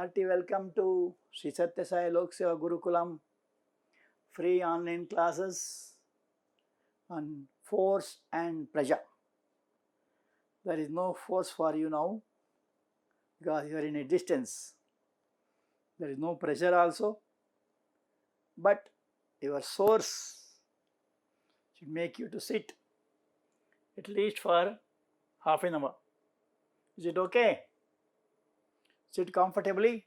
Hearty welcome to Sri Sathya Seva Gurukulam free online classes on force and pressure. There is no force for you now because you are in a distance. There is no pressure also, but your source should make you to sit at least for half an hour. Is it okay? Sit comfortably.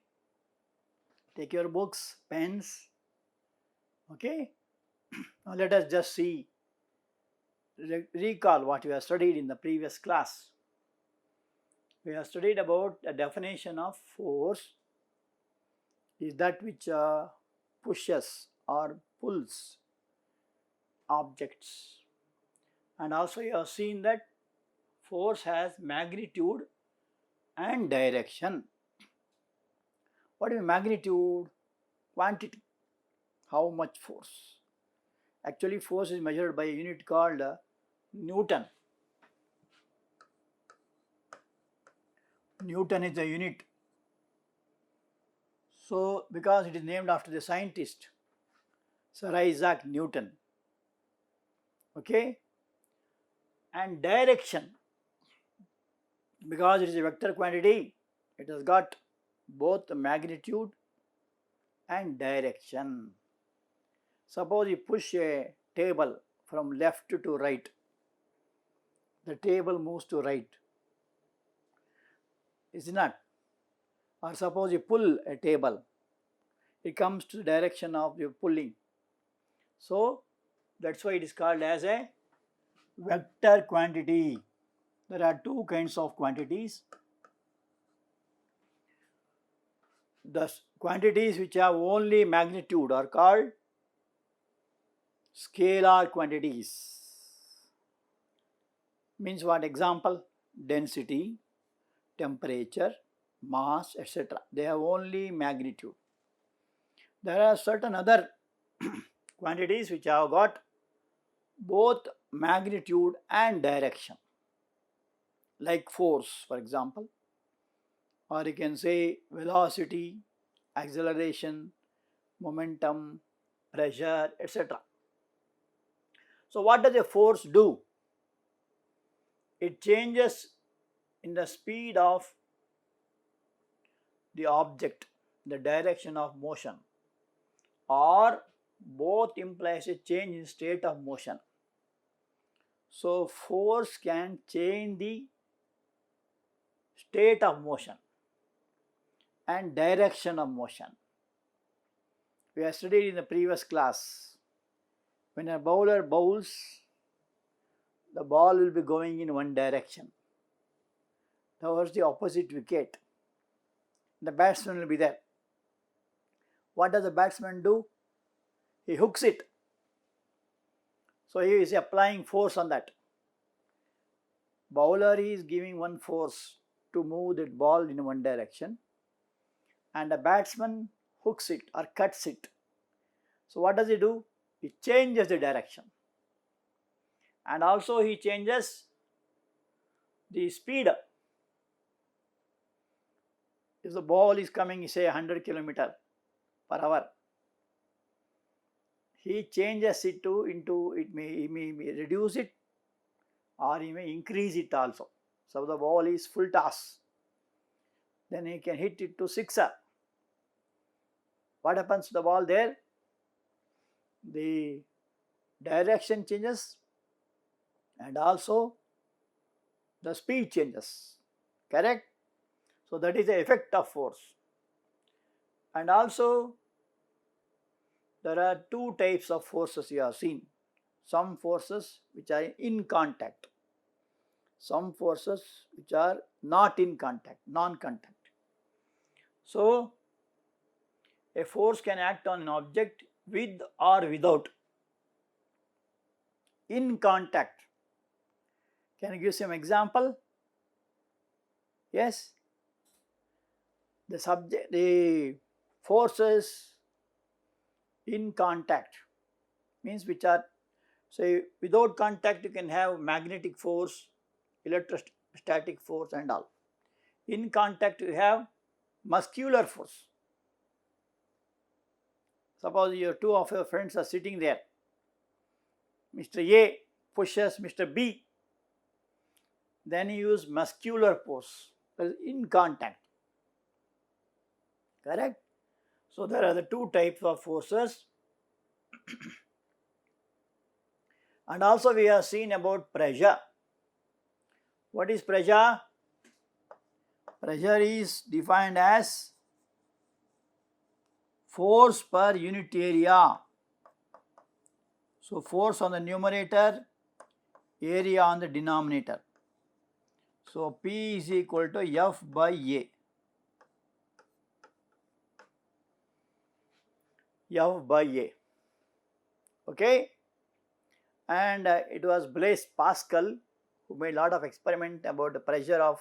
Take your books, pens. Okay? Now let us just see, recall what we have studied in the previous class. We have studied about a definition of force is that which pushes or pulls objects. And also you have seen that force has magnitude and direction. What is magnitude? Quantity. How much force? Actually, force is measured by a unit called Newton. Newton is the unit. So, because it is named after the scientist, Sir Isaac Newton. Okay? And direction, because it is a vector quantity, it has got both magnitude and direction. Suppose you push a table from left to right, the table moves to right, is it not? Or suppose you pull a table, it comes to the direction of your pulling. So that's why it is called as a vector quantity. There are two kinds of quantities. The quantities which have only magnitude are called scalar quantities. Means what? Example, density, temperature, mass, etc. They have only magnitude. There are certain other quantities which have got both magnitude and direction, like force, for example, or you can say velocity, acceleration, momentum, pressure, etc. So what does a force do? It changes in the speed of the object, the direction of motion, or both implies a change in state of motion. So force can change the state of motion and direction of motion. We have studied in the previous class, when a bowler bowls, the ball will be going in one direction towards the opposite wicket. The batsman will be there. What does the batsman do? He hooks it. So he is applying force on that. Bowler is giving one force to move that ball in one direction, and the batsman hooks it or cuts it. So what does he do? He changes the direction, and also he changes the speed. If the ball is coming, say 100 km per hour, he changes it to he may reduce it or he may increase it also. So the ball is full toss, then he can hit it to sixer. What happens to the ball there? The direction changes and also the speed changes. Correct? So that is the effect of force. And also there are two types of forces you have seen. Some forces which are in contact, some forces which are not in contact, non-contact. So a force can act on an object with or without. In contact. Can you give some example? Yes? The forces in contact means which are, say, without contact you can have magnetic force, electrostatic force and all. In contact you have muscular force. Suppose two of your friends are sitting there. Mr. A pushes Mr. B. Then you use muscular force in contact. Correct? So there are the two types of forces. And also we have seen about pressure. What is pressure? Pressure is defined as force per unit area. So force on the numerator, area on the denominator. So P is equal to F by A. F by A. Okay? And it was Blaise Pascal who made a lot of experiment about the pressure of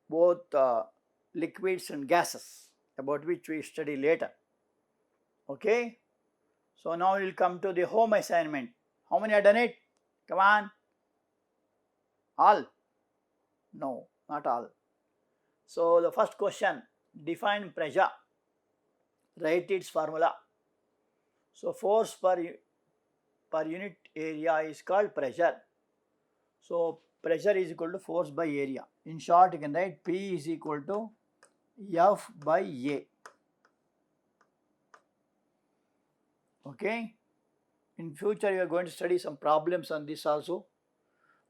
both liquids and gases, about which we study later. Okay? So now we will come to the home assignment. How many have done it? Come on. All? No, not all. So the first question, define pressure. Write its formula. So force per unit area is called pressure. So pressure is equal to force by area. In short, you can write P is equal to F by A. Okay. In future, you are going to study some problems on this also.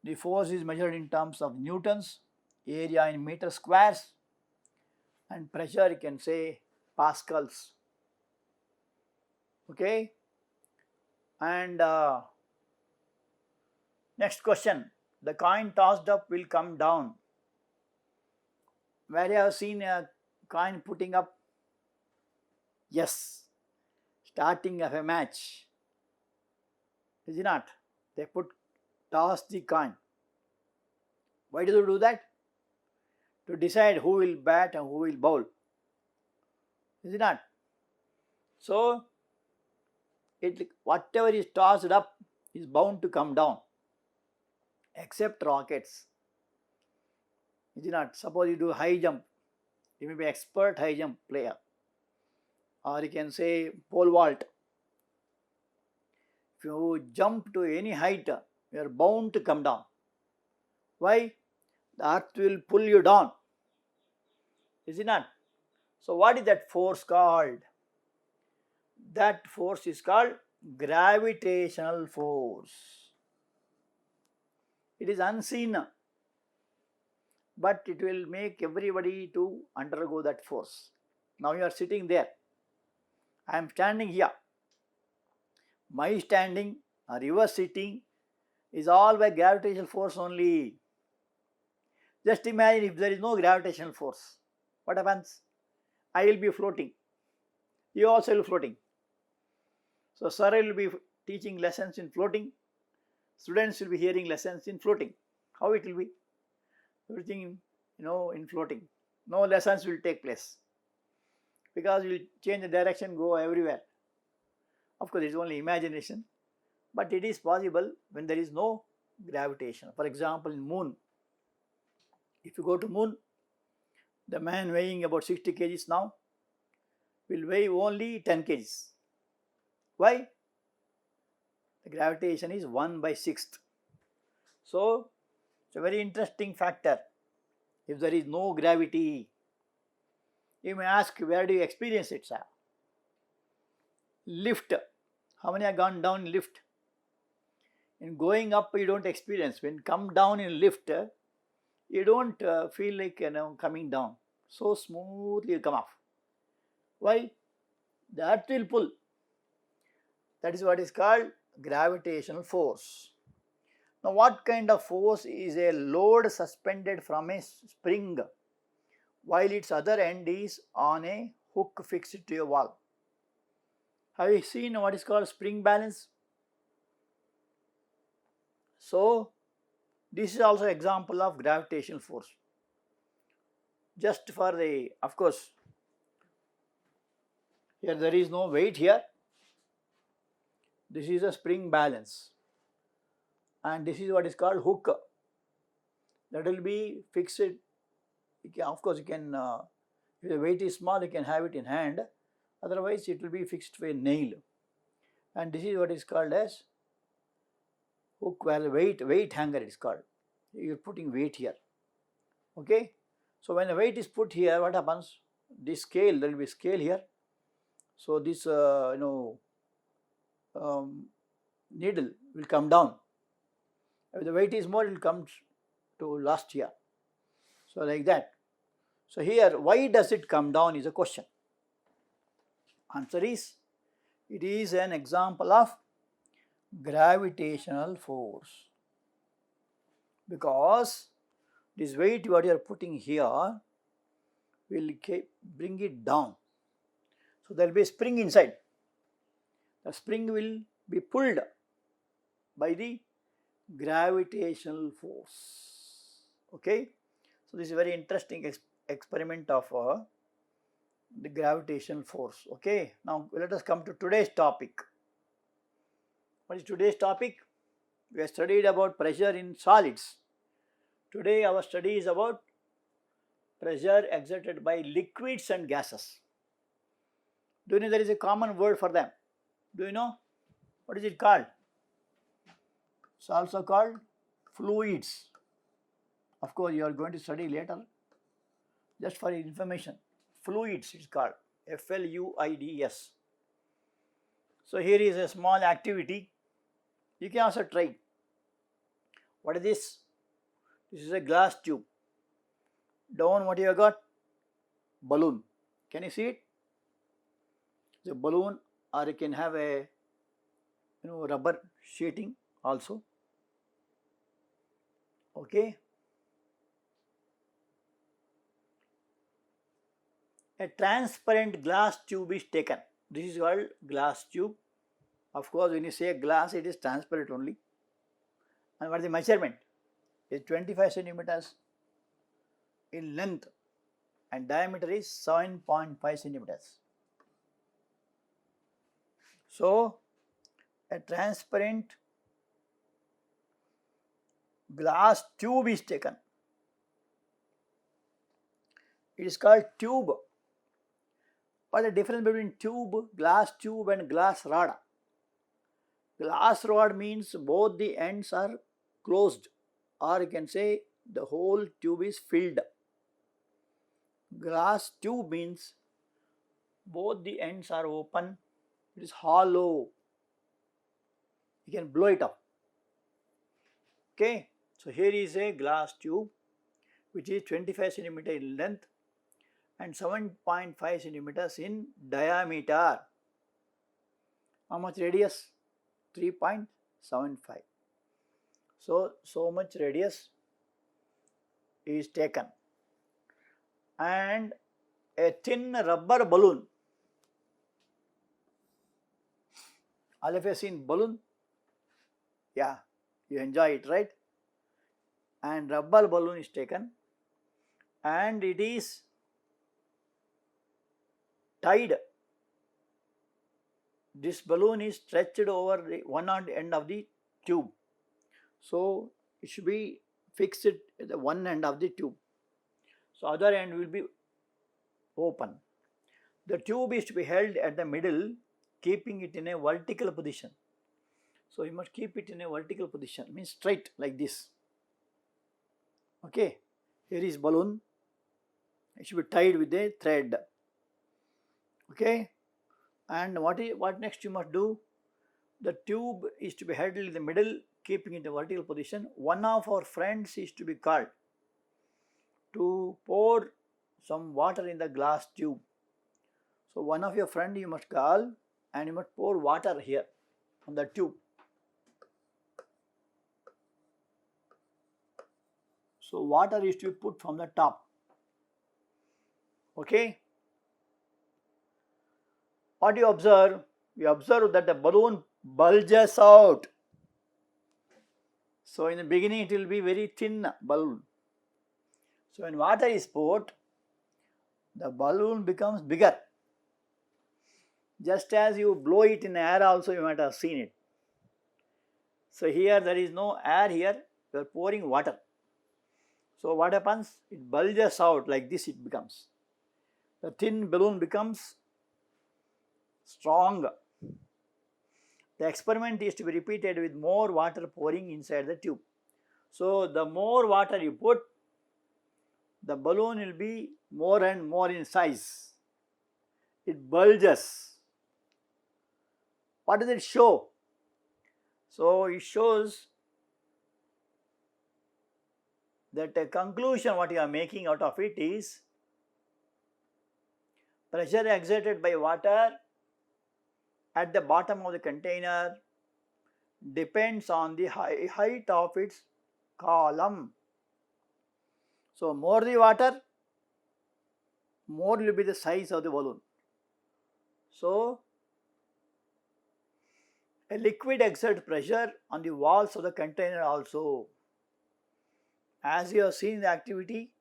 The force is measured in terms of newtons, area in meter squares, and pressure you can say pascals. Okay. And next question, the coin tossed up will come down. Where you have seen a coin putting up? Yes, starting of a match. Is it not? They toss the coin. Why do they do that? To decide who will bat and who will bowl. Is it not? So whatever is tossed up is bound to come down, except rockets. Is it not? Suppose you do high jump, you may be expert high jump player, or you can say pole vault. If you jump to any height, you are bound to come down. Why? The earth will pull you down. Is it not? So what is that force called? That force is called gravitational force. It is unseen, but it will make everybody to undergo that force. Now you are sitting there. I am standing here. My standing or your sitting is all by gravitational force only. Just imagine if there is no gravitational force. What happens? I will be floating. You also will be floating. So sir will be teaching lessons in floating. Students will be hearing lessons in floating. How it will be? Everything, in floating. No lessons will take place. Because you will change the direction, go everywhere. Of course, it is only imagination. But it is possible when there is no gravitation. For example, in moon. If you go to moon, the man weighing about 60 kgs now will weigh only 10 kgs. Why? The gravitation is 1/6. So, it's a very interesting factor. If there is no gravity, you may ask, where do you experience it, sir? Lift. How many have gone down in lift? In going up, you don't experience. When come down in lift, you don't feel like coming down. So smoothly you come off. Why? The earth will pull. That is what is called gravitational force. Now what kind of force is a load suspended from a spring while its other end is on a hook fixed to a wall? Have you seen what is called spring balance? So this is also an example of gravitational force. Just for the, of course, here there is no weight here. This is a spring balance. And this is what is called hook. That will be fixed. Of course, you can If the weight is small, you can have it in hand, otherwise it will be fixed to a nail. And this is what is called as hook, where weight hanger it is called. You are putting weight here. Okay. So when the weight is put here, what happens? This scale, there will be scale here. So this needle will come down. If the weight is more, it will come to last here. So like that. So here, why does it come down is a question. Answer is, it is an example of gravitational force. Because this weight what you are putting here will bring it down. So there will be a spring inside. The spring will be pulled by the gravitational force. Okay. So this is a very interesting experiment of the gravitational force. Okay. Now let us come to today's topic. What is today's topic? We have studied about pressure in solids. Today our study is about pressure exerted by liquids and gases. Do you know there is a common word for them? Do you know? What is it called? It's also called fluids. Of course, you are going to study later. Just for your information, fluids is called Fluids. So here is a small activity. You can also try. What is this? This is a glass tube. Down what you have got? Balloon. Can you see it? It's a balloon, or you can have a rubber sheeting also. Okay. A transparent glass tube is taken. This is called glass tube. Of course, when you say glass, it is transparent only. And what is the measurement? It is 25 centimeters in length and diameter is 7.5 centimeters. So, a transparent glass tube is taken. It is called tube. What is the difference between tube, glass tube and glass rod? Glass rod means both the ends are closed, or you can say the whole tube is filled. Glass tube means both the ends are open, it is hollow. You can blow it up. Okay, so here is a glass tube which is 25 centimeters in length and 7.5 centimeters in diameter. How much radius? 3.75. So much radius is taken. And a thin rubber balloon. All of you have seen balloon? Yeah, you enjoy it, right? And rubber balloon is taken and it is tied. This balloon is stretched over the one end of the tube. So it should be fixed at the one end of the tube. So other end will be open. The tube is to be held at the middle, keeping it in a vertical position. So you must keep it in a vertical position, means straight like this. Okay, here is balloon. It should be tied with a thread. Okay, and what next you must do? The tube is to be held in the middle, keeping it in a vertical position. One of our friends is to be called to pour some water in the glass tube. So one of your friend you must call and you must pour water here on the tube. So water is to be put from the top. Okay. What do you observe? You observe that the balloon bulges out. So in the beginning it will be very thin balloon. So when water is poured, the balloon becomes bigger. Just as you blow it in air also, you might have seen it. So here there is no air here, you are pouring water. So what happens? It bulges out like this it becomes. the thin balloon becomes strong. The experiment is to be repeated with more water pouring inside the tube. So, the more water you put, the balloon will be more and more in size. It bulges. What does it show? So, it shows that a conclusion what you are making out of it is pressure exerted by water at the bottom of the container depends on the height of its column. So, more the water, more will be the size of the balloon. So, a liquid exerts pressure on the walls of the container also. As you have seen the activity,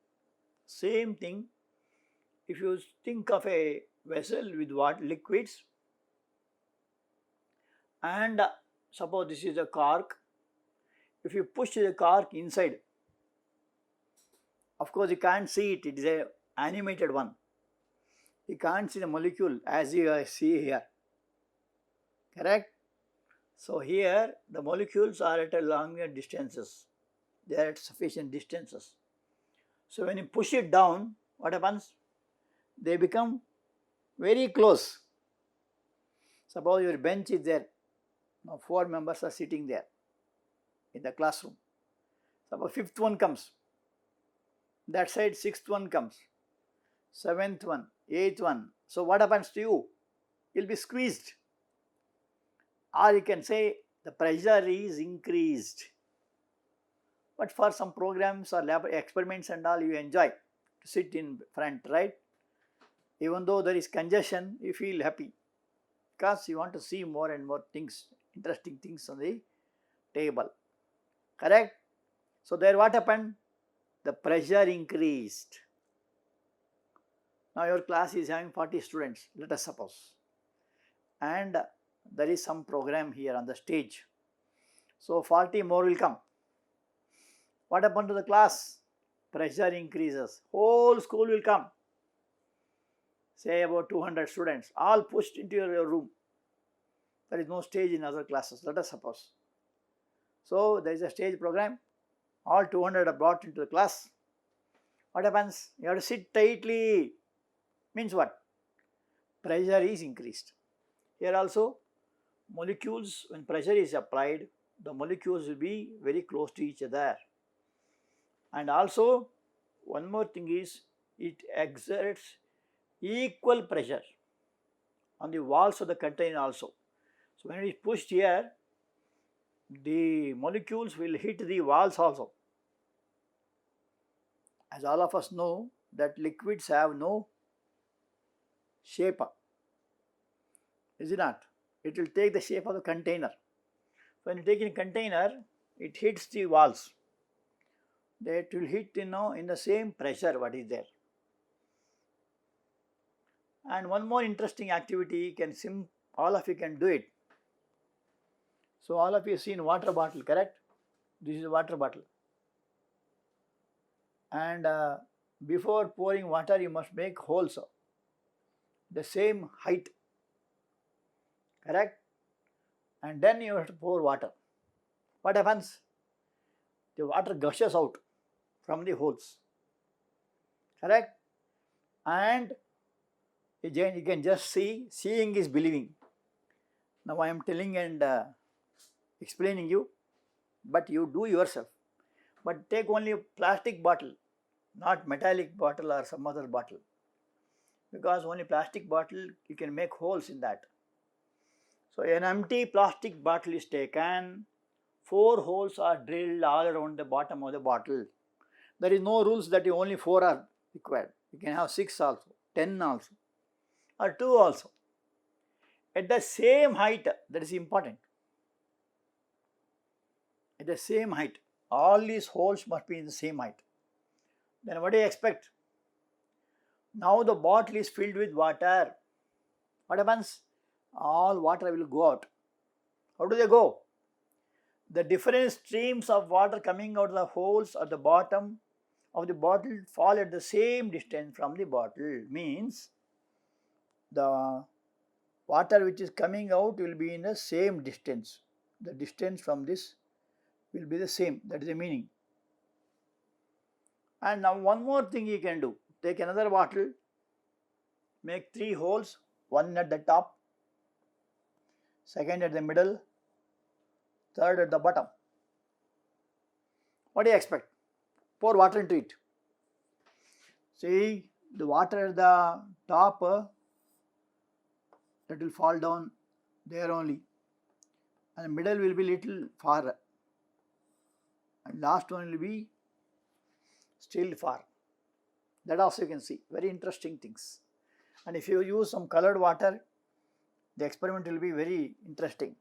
same thing. If you think of a vessel with liquids, and suppose this is a cork, if you push the cork inside, of course you can't see it, it is an animated one. You can't see the molecule as you see here, correct? So here the molecules are at a longer distances, they are at sufficient distances. So when you push it down, what happens? They become very close. Suppose your bench is there, now 4 members are sitting there in the classroom. Suppose 5th one comes, that side 6th one comes, 7th one, 8th one. So what happens to you? You will be squeezed. Or you can say the pressure is increased. But for some programs or lab experiments and all, you enjoy to sit in front, right? Even though there is congestion, you feel happy because you want to see more and more things, interesting things on the table, correct? So there what happened? The pressure increased. Now your class is having 40 students, let us suppose, and there is some program here on the stage. So 40 more will come. What happened to the class? Pressure increases. Whole school will come. Say about 200 students, all pushed into your room. There is no stage in other classes, let us suppose. So there is a stage program, all 200 are brought into the class. What happens? You have to sit tightly. Means what? Pressure is increased. Here also, molecules, when pressure is applied, the molecules will be very close to each other. And also, one more thing is, it exerts equal pressure on the walls of the container also. So when it is pushed here, the molecules will hit the walls also. As all of us know that liquids have no shape, is it not? It will take the shape of the container. When you take in a container, it hits the walls. That will hit in the same pressure what is there. And one more interesting activity, all of you can do it. So all of you seen water bottle, correct? This is a water bottle. And before pouring water, you must make holes the same height, correct? And then you have to pour water. What happens? The water gushes out from the holes, correct? And you can just see, seeing is believing. Now I am telling and explaining you, but you do yourself. But take only a plastic bottle, not metallic bottle or some other bottle, because only plastic bottle you can make holes in that. So an empty plastic bottle is taken, 4 holes are drilled all around the bottom of the bottle. There is no rules that only 4 are required. You can have 6 also, 10 also, or 2 also. At the same height, that is important. At the same height, all these holes must be in the same height. Then what do you expect? Now the bottle is filled with water. What happens? All water will go out. How do they go? The different streams of water coming out of the holes at the bottom of the bottle fall at the same distance from the bottle, means the water which is coming out will be in the same distance. The distance from this will be the same. That is the meaning. And now one more thing you can do. Take another bottle, make 3 holes, one at the top, second at the middle, third at the bottom. What do you expect? Pour water into it. See, the water at the top, that will fall down there only, and the middle will be little far, and last one will be still far. That also you can see. Very interesting things. And if you use some colored water, the experiment will be very interesting.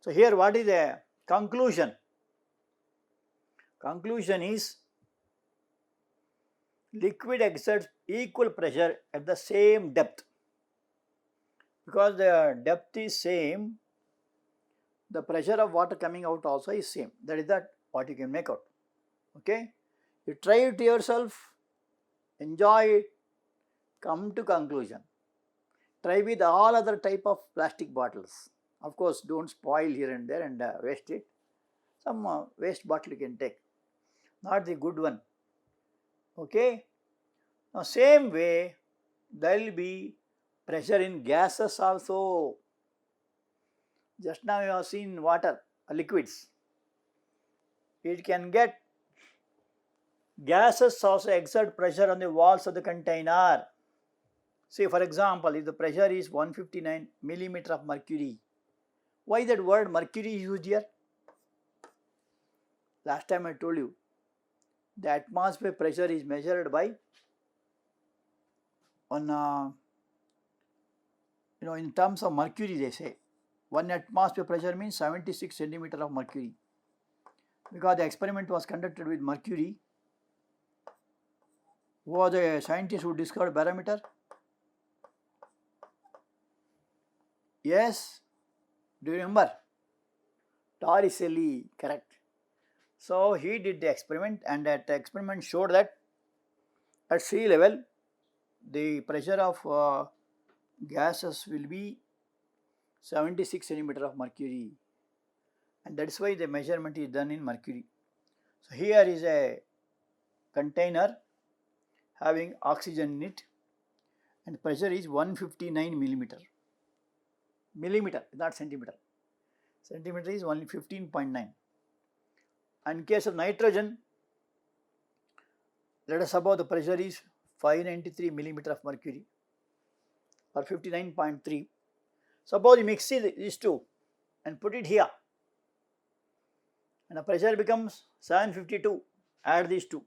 So here what is the conclusion? Conclusion is liquid exerts equal pressure at the same depth. Because the depth is same, the pressure of water coming out also is same. That is what you can make out. Okay? You try it yourself, enjoy it, come to conclusion. Try with all other type of plastic bottles. Of course, don't spoil here and there and waste it. Some waste bottle you can take, not the good one. Okay? Now same way, there will be pressure in gases also. Just now you have seen water, liquids. It can get gases also exert pressure on the walls of the container. See, for example, if the pressure is 159 millimeter of mercury, why that word mercury is used here? Last time I told you, the atmosphere pressure is measured by in terms of mercury. They say 1 atmosphere pressure means 76 centimeter of mercury. Because the experiment was conducted with mercury. Who was the scientist who discovered barometer? Yes, do you remember? Torricelli, correct. So he did the experiment, and that experiment showed that at sea level the pressure of gases will be 76 centimeter of mercury, and that is why the measurement is done in mercury. So here is a container having oxygen in it, and pressure is 159 millimeter. Millimeter, not centimeter. Centimeter is only 15.9. And in case of nitrogen, let us suppose the pressure is 593 millimeter of mercury or 59.3. Suppose you mix these two and put it here, and the pressure becomes 752. Add these two,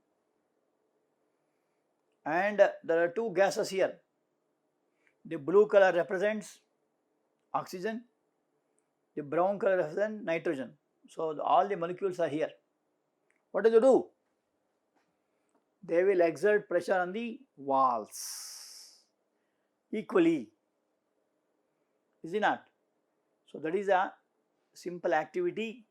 and there are two gases here. The blue color represents oxygen, the brown color represents nitrogen. So all the molecules are here. What do they do? They will exert pressure on the walls equally. Is it not? So that is a simple activity.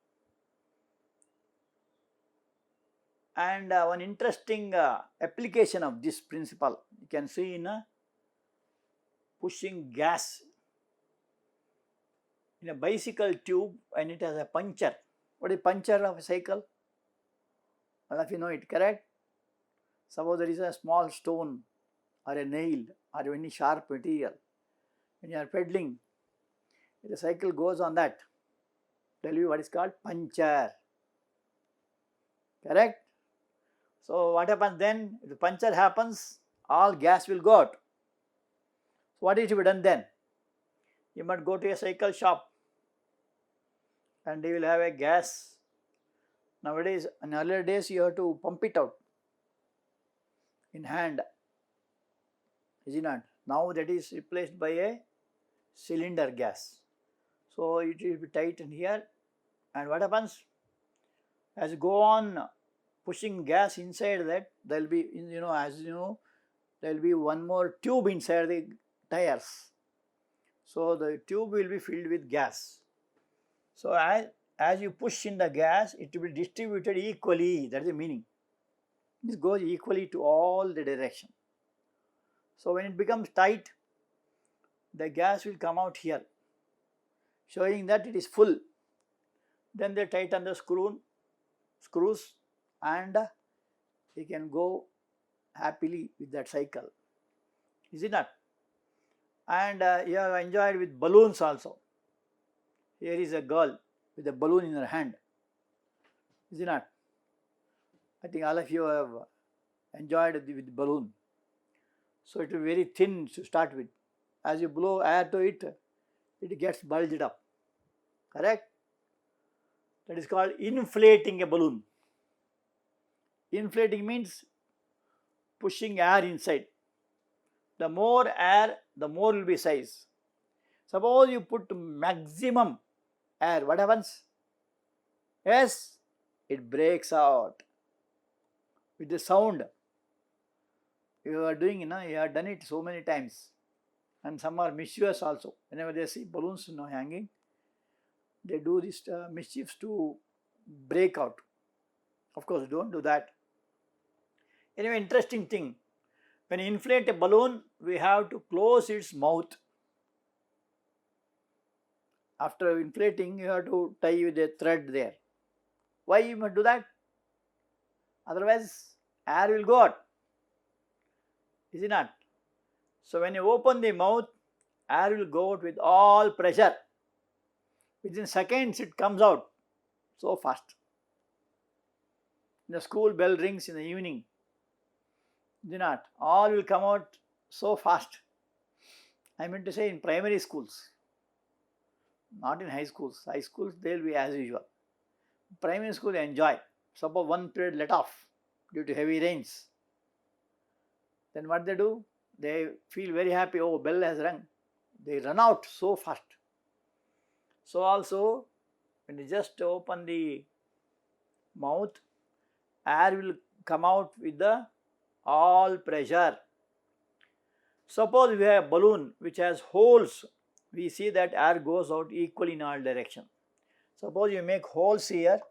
And one interesting application of this principle you can see in pushing gas in a bicycle tube, and it has a puncture. What is puncture of a cycle? All of you know it, correct? Suppose there is a small stone or a nail or any sharp material. When you are pedaling, the cycle goes on that. Tell you what is called puncture. Correct? So what happens then? If the puncture happens, all gas will go out. So what is to be done then? You must go to a cycle shop and they will have a gas. Nowadays, in earlier days, you have to pump it out in hand. Is it not? Now that is replaced by a cylinder gas. So it will be tightened here, and what happens? As you go on pushing gas inside that, there will be, as you know, there will be one more tube inside the tires. So the tube will be filled with gas. So as you push in the gas, it will be distributed equally. That is the meaning. This goes equally to all the direction. So when it becomes tight, the gas will come out here, showing that it is full. Then they tighten the screws and you can go happily with that cycle. Is it not? And you have enjoyed with balloons also. Here is a girl with a balloon in her hand. Is it not? I think all of you have enjoyed with the balloon. So it will be very thin to start with. As you blow air to it, it gets bulged up. Correct? That is called inflating a balloon. Inflating means pushing air inside. The more air, the more will be size. Suppose you put maximum air, what happens? Yes, it breaks out with the sound. You are doing, you have done it so many times. And some are mischievous also. Whenever they see balloons hanging, they do this mischiefs to break out. Of course, don't do that. Anyway, interesting thing. When you inflate a balloon, we have to close its mouth. After inflating, you have to tie with a thread there. Why you must do that? Otherwise, air will go out. Is it not? So when you open the mouth, air will go out with all pressure. Within seconds, it comes out so fast. The school bell rings in the evening. Is it not? All will come out so fast. I meant to say in primary schools, not in high schools. High schools, they will be as usual. Primary school, enjoy. Suppose one period let off due to heavy rains. Then what they do? They feel very happy. Oh, bell has rung. They run out so fast. So also, when you just open the mouth, air will come out with the all pressure. Suppose we have a balloon which has holes, we see that air goes out equally in all directions. Suppose you make holes here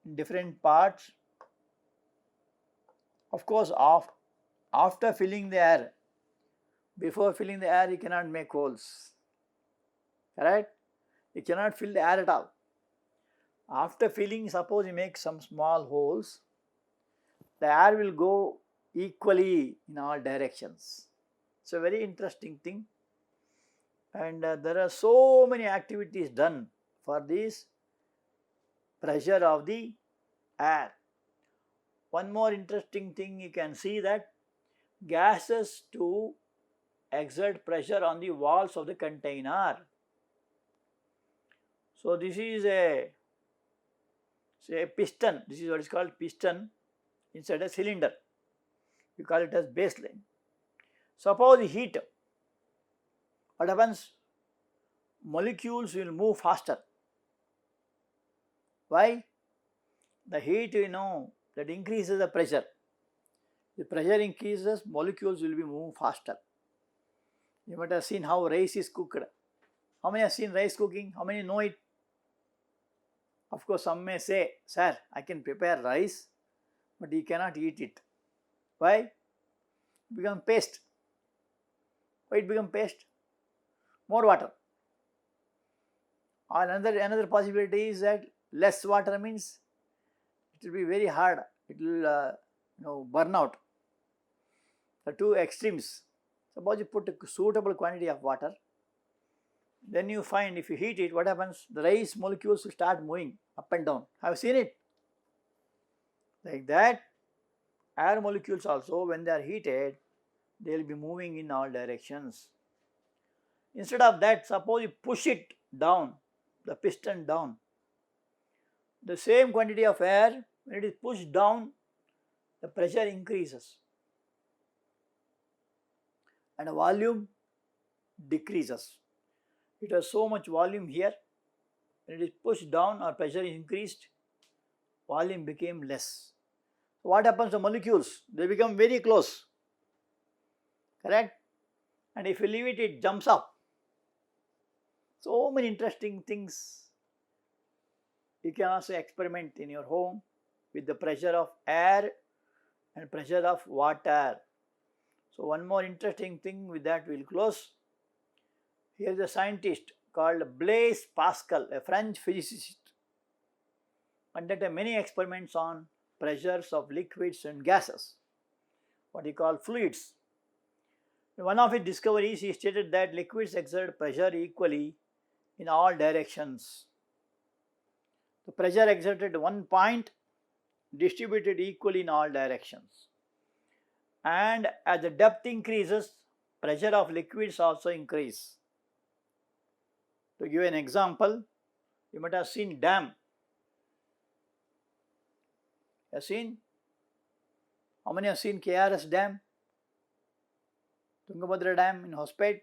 in different parts. Of course, after filling the air, before filling the air, you cannot make holes. Correct? You cannot fill the air at all. After filling, suppose you make some small holes, the air will go equally in all directions. It's a very interesting thing. And there are so many activities done for this pressure of the air. One more interesting thing, you can see that gases to exert pressure on the walls of the container. So this is a piston. This is what is called piston inside a cylinder. We call it as baseline. Suppose heat. What happens? Molecules will move faster. Why? The heat, that increases the pressure. The pressure increases, molecules will be moving faster. You might have seen how rice is cooked. How many have seen rice cooking? How many know it? Of course, some may say, sir, I can prepare rice, but you cannot eat it. Why? It becomes paste. Why it becomes paste? More water. Or another possibility is that less water means it will be very hard. It will burn out. The two extremes. Suppose you put a suitable quantity of water, then you find if you heat it, what happens? The rice molecules will start moving up and down. Have you seen it? Like that, air molecules also, when they are heated, they will be moving in all directions. Instead of that, suppose you push it down, the piston down. The same quantity of air, when it is pushed down, the pressure increases and the volume decreases. It has so much volume here. When it is pushed down or pressure is increased, volume became less. So what happens to molecules? They become very close. Correct? And if you leave it, it jumps up. So many interesting things. You can also experiment in your home with the pressure of air and pressure of water. So one more interesting thing, with that we will close. Here is a scientist called Blaise Pascal, a French physicist, conducted many experiments on pressures of liquids and gases, what he called fluids. In one of his discoveries, he stated that liquids exert pressure equally in all directions. The pressure exerted at one point distributed equally in all directions. And as the depth increases, pressure of liquids also increase. To give an example, you might have seen dam. You have seen? How many have seen KRS dam? Tungabhadra dam in Hospet?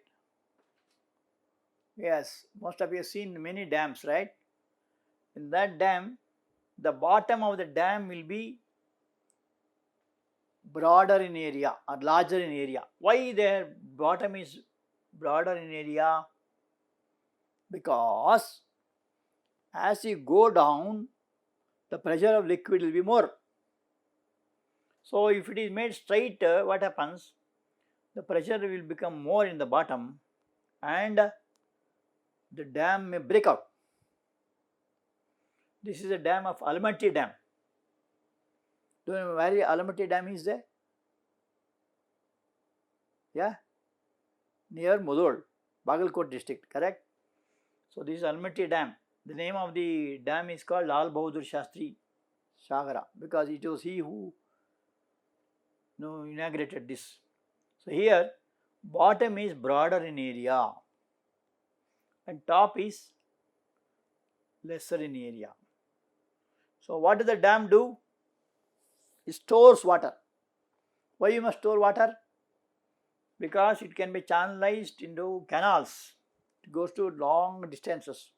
Yes, most of you have seen many dams, right? In that dam, the bottom of the dam will be broader in area or larger in area. Why their bottom is broader in area? Because as you go down, the pressure of liquid will be more. So if it is made straight, what happens? The pressure will become more in the bottom and the dam may break out. This is a dam of Almaty Dam. Do you know where Almaty Dam is there? Yeah? Near Mudol, Bagalkot district, correct? So this is Almaty Dam. The name of the dam is called Lal Bahadur Shastri Sagara, because it was he who inaugurated this. So here, bottom is broader in area and top is lesser in area. So what does the dam do? It stores water. Why you must store water? Because it can be channelized into canals. It goes to long distances.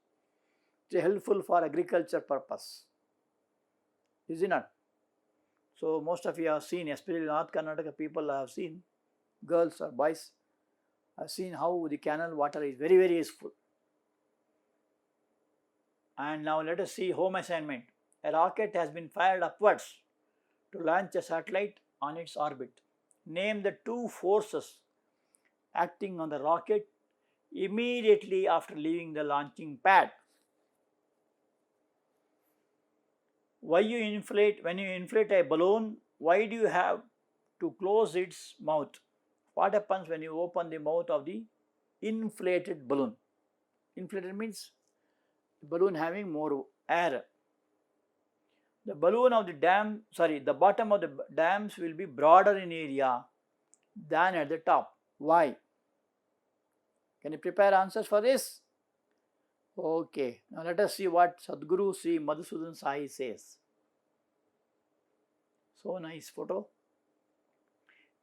It is helpful for agriculture purpose. Is it not? So most of you have seen, especially North Karnataka people have seen, girls or boys have seen how the canal water is very, very useful. And now let us see home assignment. A rocket has been fired upwards to launch a satellite on its orbit. Name the two forces acting on the rocket immediately after leaving the launching pad. When you inflate a balloon, why do you have to close its mouth? What happens when you open the mouth of the inflated balloon? Inflated means the balloon having more air. The balloon of the dam, the bottom of the dams will be broader in area than at the top. Why? Can you prepare answers for this? Okay, now let us see what Sadhguru Sri Madhusudan Sai says. So nice photo.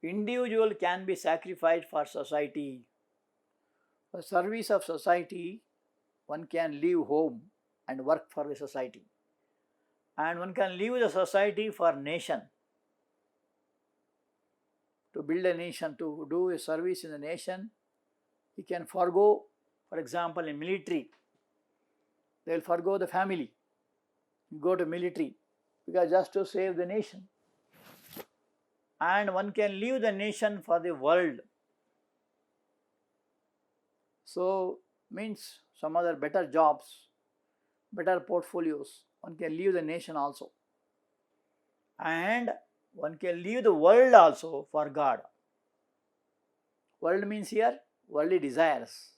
Individual can be sacrificed for society. For service of society, one can leave home and work for the society. And one can leave the society for nation. To build a nation, to do a service in the nation, he can forego, for example, in military. They will forego the family, go to military, because just to save the nation. And one can leave the nation for the world. So means some other better jobs, better portfolios. One can leave the nation also. And one can leave the world also for God. World means here worldly desires.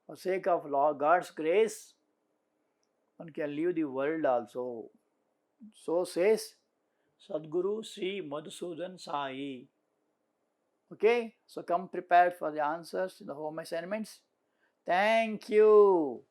For sake of God's grace, one can leave the world also. So says Sadhguru Sri Madhusudan Sai. Okay, so come prepared for the answers in the home assignments. Thank you.